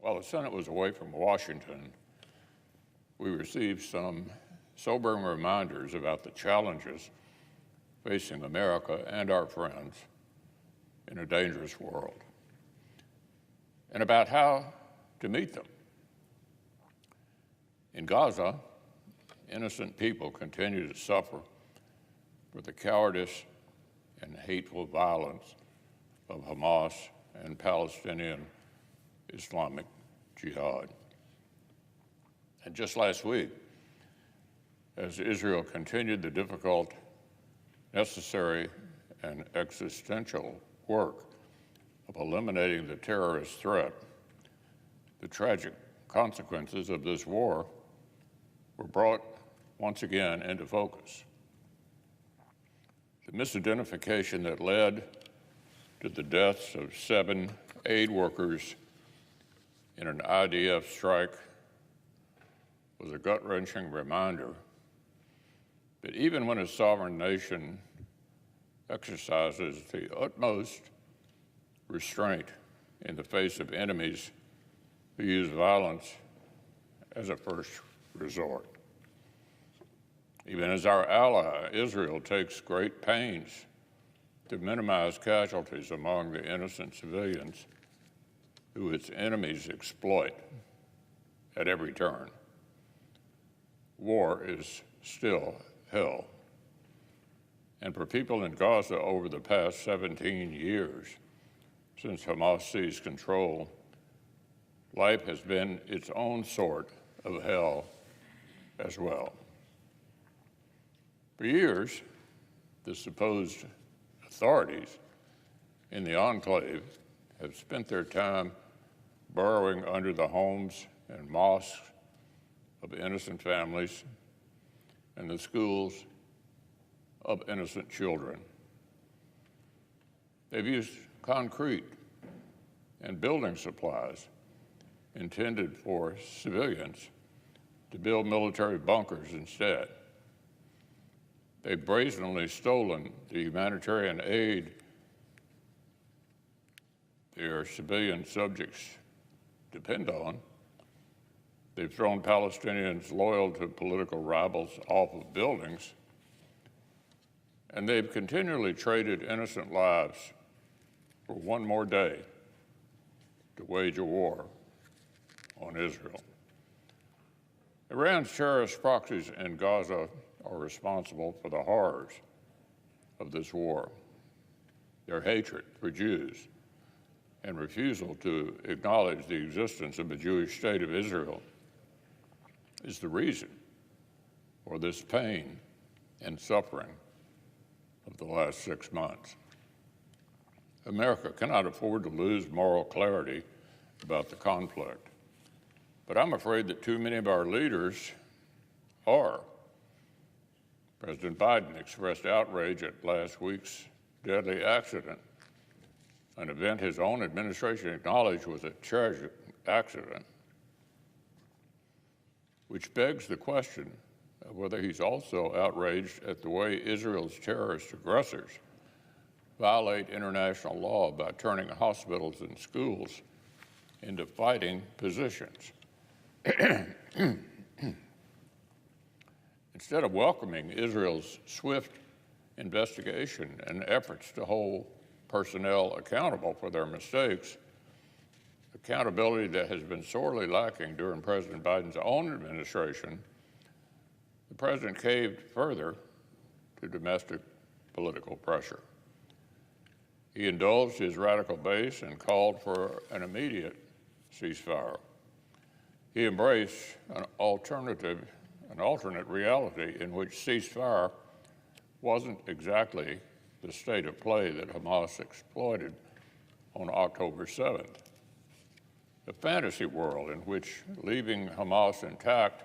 While the Senate was away from Washington, we received some sobering reminders about the challenges facing America and our friends in a dangerous world, and about how to meet them. In Gaza, innocent people continue to suffer for the cowardice and hateful violence of Hamas and Palestinian Islamic Jihad. And just last week, as Israel continued the difficult, necessary, and existential work of eliminating the terrorist threat, the tragic consequences of this war were brought once again into focus. The misidentification that led to the deaths of 7 aid workers in an IDF strike was a gut-wrenching reminder that even when a sovereign nation exercises the utmost restraint in the face of enemies who use violence as a first resort, even as our ally Israel takes great pains to minimize casualties among the innocent civilians who its enemies exploit at every turn, war is still hell. And for people in Gaza over the past 17 years, since Hamas seized control, life has been its own sort of hell as well. For years, the supposed authorities in the enclave have spent their time burrowing under the homes and mosques of innocent families and the schools of innocent children. They've used concrete and building supplies intended for civilians to build military bunkers instead. They've brazenly stolen the humanitarian aid their civilian subjects depend on. They've thrown Palestinians loyal to political rivals off of buildings, and they've continually traded innocent lives for one more day to wage a war on Israel. Iran's terrorist proxies in Gaza are responsible for the horrors of this war. Their hatred for Jews and refusal to acknowledge the existence of a Jewish state of Israel is the reason for this pain and suffering of the last 6 months. America cannot afford to lose moral clarity about the conflict, but I'm afraid that too many of our leaders are. President Biden expressed outrage at last week's deadly accident, an event his own administration acknowledged was a tragic accident, which begs the question of whether he's also outraged at the way Israel's terrorist aggressors violate international law by turning hospitals and schools into fighting positions. Instead of welcoming Israel's swift investigation and efforts to hold personnel accountable for their mistakes, accountability that has been sorely lacking during President Biden's own administration, the president caved further to domestic political pressure. He indulged his radical base and called for an immediate ceasefire. He embraced an alternate reality in which ceasefire wasn't exactly the state of play that Hamas exploited on October 7th. A fantasy world in which leaving Hamas intact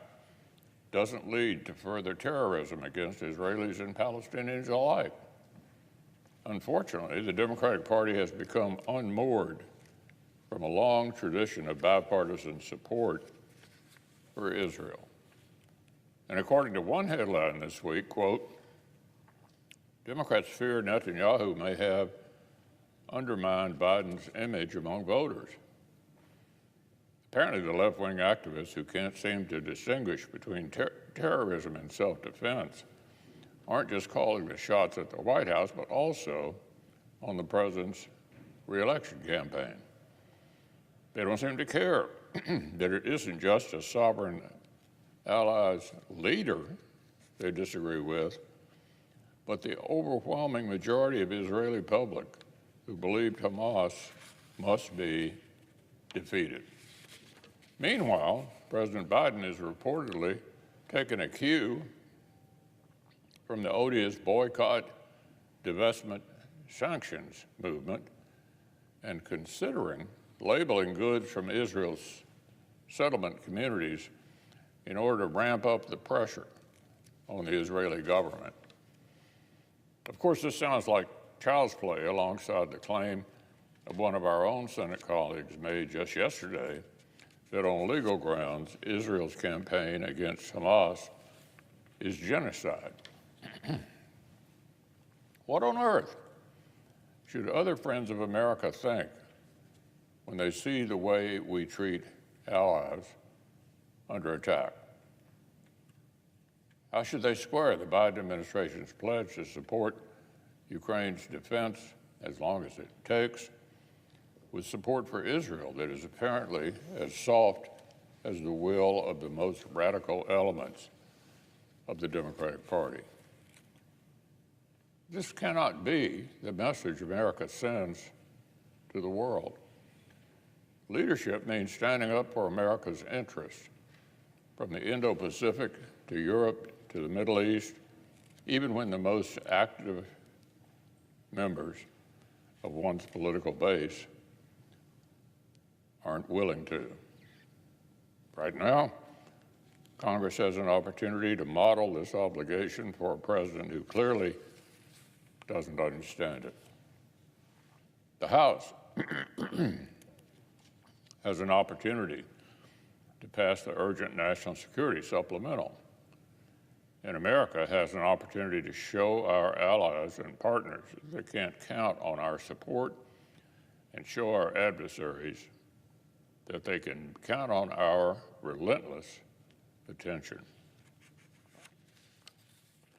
doesn't lead to further terrorism against Israelis and Palestinians alike. Unfortunately, the Democratic Party has become unmoored from a long tradition of bipartisan support for Israel. And according to one headline this week, quote, Democrats fear Netanyahu may have undermined Biden's image among voters. Apparently, the left-wing activists who can't seem to distinguish between terrorism and self-defense aren't just calling the shots at the White House, but also on the president's re-election campaign. They don't seem to care that it isn't just a sovereign allies leader they disagree with, but the overwhelming majority of Israeli public who believed Hamas must be defeated. Meanwhile, President Biden is reportedly taking a cue from the odious boycott, divestment, sanctions movement and considering labeling goods from Israel's settlement communities in order to ramp up the pressure on the Israeli government. Of course, this sounds like child's play alongside the claim of one of our own Senate colleagues made just yesterday that on legal grounds, Israel's campaign against Hamas is genocide. What on earth should other friends of America think when they see the way we treat allies under attack? How should they square the Biden administration's pledge to support Ukraine's defense as long as it takes with support for Israel that is apparently as soft as the will of the most radical elements of the Democratic Party? This cannot be the message America sends to the world. Leadership means standing up for America's interests, from the Indo-Pacific to Europe to the Middle East, even when the most active members of one's political base aren't willing to. Right now, Congress has an opportunity to model this obligation for a president who clearly doesn't understand it. The House has an opportunity to pass the urgent national security supplemental. And America has an opportunity to show our allies and partners that they can't count on our support and show our adversaries that they can count on our relentless attention.